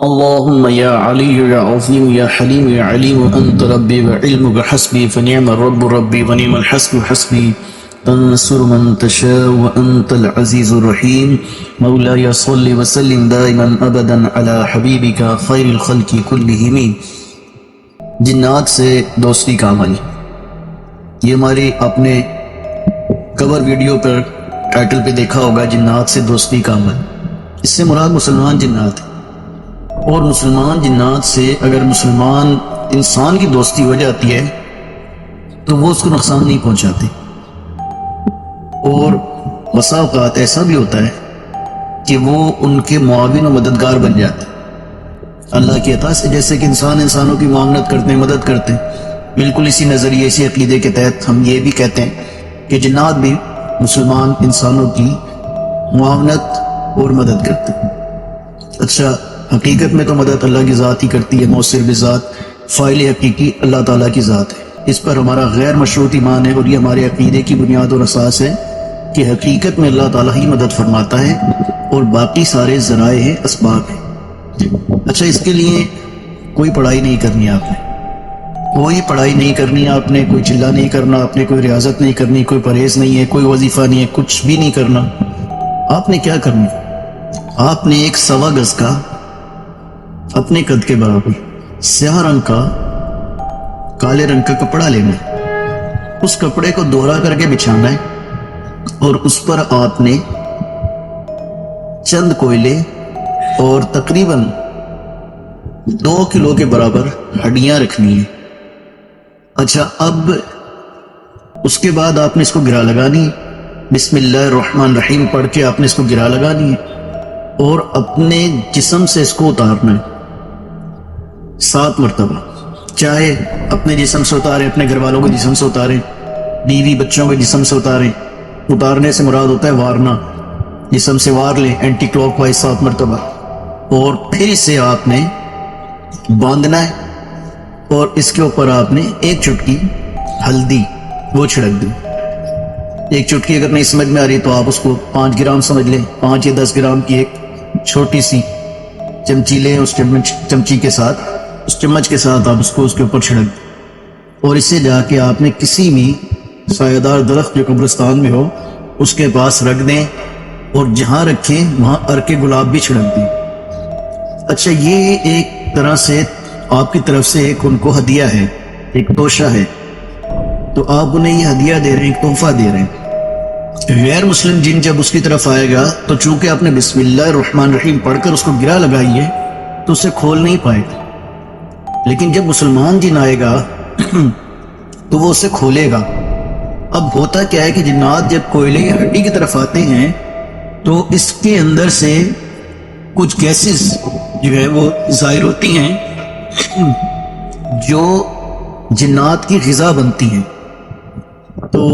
اللهم يا علي يا عظيم يا حليم يا عليم أنت ربي وعلمك حسبي فنعم الرب ربي ونعم الحسب حسبي تنصر من تشاء وأنت العزيز الرحيم مولاي صل وسلم دائما أبدا على حبيبك خير الخلق كلهم. جنات سے دوستی کا عمل، یہ ہماری آپ نے کور ویڈیو پر ٹائٹل پہ دیکھا ہوگا، جنات سے دوستی کا عمل. اس سے مراد مسلمان جنات ہیں، اور مسلمان جنات سے اگر مسلمان انسان کی دوستی ہو جاتی ہے تو وہ اس کو نقصان نہیں پہنچاتے. اور بسا اوقات ایسا بھی ہوتا ہے کہ وہ ان کے معاون و مددگار بن جاتے ہیں اللہ کی عطا سے. جیسے کہ انسانوں کی معاونت کرتے ہیں، مدد کرتے ہیں، بالکل اسی نظریے اسی عقیدے کے تحت ہم یہ بھی کہتے ہیں کہ جنات بھی مسلمان انسانوں کی معاونت اور مدد کرتے ہیں. اچھا، حقیقت میں تو مدد اللہ کی ذات ہی کرتی ہے، مؤثر بذات، فاعل حقیقی اللہ تعالیٰ کی ذات ہے. اس پر ہمارا غیر مشروط ایمان ہے، اور یہ ہمارے عقیدے کی بنیاد اور اساس ہے کہ حقیقت میں اللہ تعالیٰ ہی مدد فرماتا ہے اور باقی سارے ذرائع ہیں، اسباب ہیں. اچھا، اس کے لیے کوئی پڑھائی نہیں کرنی آپ نے، کوئی پڑھائی نہیں کرنی آپ نے، کوئی چلہ نہیں کرنا آپ نے، کوئی ریاضت نہیں کرنی، کوئی پرہیز نہیں ہے، کوئی وظیفہ نہیں ہے، کچھ بھی نہیں کرنا. آپ نے کیا کرنا؟ آپ نے ایک 1.25 گز کا اپنے قد کے برابر سیاہ رنگ کا کالے رنگ کا کپڑا لینا ہے. اس کپڑے کو دوہرا کر کے بچھانا ہے، اور اس پر آپ نے چند کوئلے اور تقریباً 2 کلو کے برابر ہڈیاں رکھنی ہیں. اچھا، اب اس کے بعد آپ نے اس کو گرا لگانی ہے. بسم اللہ الرحمن الرحیم پڑھ کے آپ نے اس کو گرا لگانی ہے، اور اپنے جسم سے اس کو اتارنا ہے 7 مرتبہ. چاہے اپنے جسم سے اتاریں، اپنے گھر والوں کے جسم سے اتاریں، بیوی بچوں کے جسم سے اتاریں. اتارنے سے مراد ہوتا ہے وارنا، جسم سے وار لیں اینٹی کلوک وائز 7 مرتبہ، اور پھر اسے آپ نے باندھنا ہے، اور اس کے اوپر آپ نے 1 چٹکی ہلدی وہ چھڑک دی. 1 چٹکی اگر نہیں سمجھ میں آ رہی تو آپ اس کو 5 گرام سمجھ لیں. 5 یا 10 گرام کی ایک چھوٹی سی چمچی لیں، اس چمچی کے ساتھ، اس چمچ کے ساتھ آپ اس کو اس کے اوپر چھڑک دیں، اور اسے جا کے آپ نے کسی بھی سایہ دار درخت جو قبرستان میں ہو اس کے پاس رکھ دیں، اور جہاں رکھیں وہاں ارکے گلاب بھی چھڑک دیں. اچھا، یہ ایک طرح سے آپ کی طرف سے ایک ان کو ہدیہ ہے، ایک توشہ ہے. تو آپ انہیں یہ ہدیہ دے رہے ہیں، ایک تحفہ دے رہے ہیں. غیر مسلم جن جب اس کی طرف آئے گا تو چونکہ آپ نے بسم اللہ الرحمن الرحیم پڑھ کر اس کو گرا لگائی ہے تو اسے کھول نہیں پائے گا. لیکن جب مسلمان جن آئے گا تو وہ اسے کھولے گا. اب ہوتا کیا ہے کہ جنات جب کوئلے یا ہڈی کی طرف آتے ہیں تو اس کے اندر سے کچھ گیسز جو ہے وہ ظاہر ہوتی ہیں جو جنات کی غذا بنتی ہیں. تو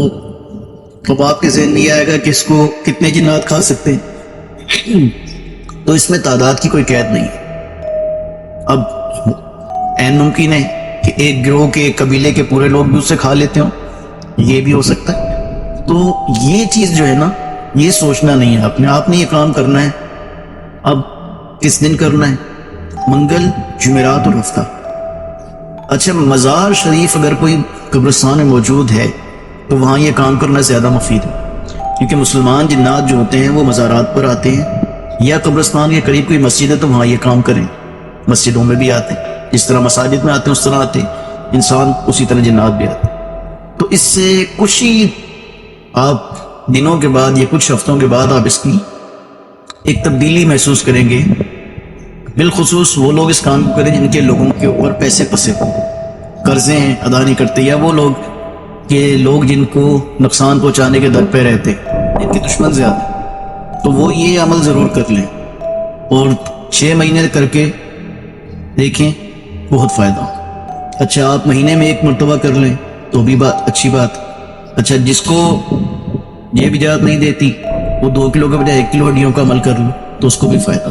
اب آپ کے ذہن میں یہ آئے گا کہ اس کو کتنے جنات کھا سکتے ہیں؟ تو اس میں تعداد کی کوئی قید نہیں ہے. اب عین ممکن ہے کہ ایک گروہ کے، ایک قبیلے کے پورے لوگ بھی اسے کھا لیتے ہوں، یہ بھی ہو سکتا ہے. تو یہ چیز جو ہے نا، یہ سوچنا نہیں ہے آپ نے یہ کام کرنا ہے. اب کس دن کرنا ہے؟ منگل، جمعرات اور ہفتہ. اچھا، مزار شریف اگر کوئی قبرستان میں موجود ہے تو وہاں یہ کام کرنا زیادہ مفید ہے، کیونکہ مسلمان جنات جو ہوتے ہیں وہ مزارات پر آتے ہیں، یا قبرستان کے قریب کوئی مسجد ہے تو وہاں یہ کام کریں. مسجدوں میں بھی آتے ہیں، جس طرح مساجد میں آتے ہیں اس طرح آتے ہیں انسان، اسی طرح جنات بھی آتے ہیں. تو اس سے کچھ ہی آپ دنوں کے بعد یا کچھ ہفتوں کے بعد آپ اس کی ایک تبدیلی محسوس کریں گے. بالخصوص وہ لوگ اس کام کو کریں جن کے لوگوں کے اوپر پیسے پسے ہوں، قرضے ہیں ادا نہیں کرتے، یا وہ لوگ کہ لوگ جن کو نقصان پہنچانے کے در پہ رہتے، ان کے دشمن زیادہ ہیں. تو وہ یہ عمل ضرور کر لیں، اور 6 مہینے کر کے دیکھیں، بہت فائدہ. اچھا، آپ مہینے میں 1 مرتبہ کر لیں تو بھی اچھی بات. اچھا، جس کو یہ بھی اجازت نہیں دیتی وہ 2 کلو کے بجائے 1 کلو ہڈیوں کا عمل کر لو تو اس کو بھی فائدہ.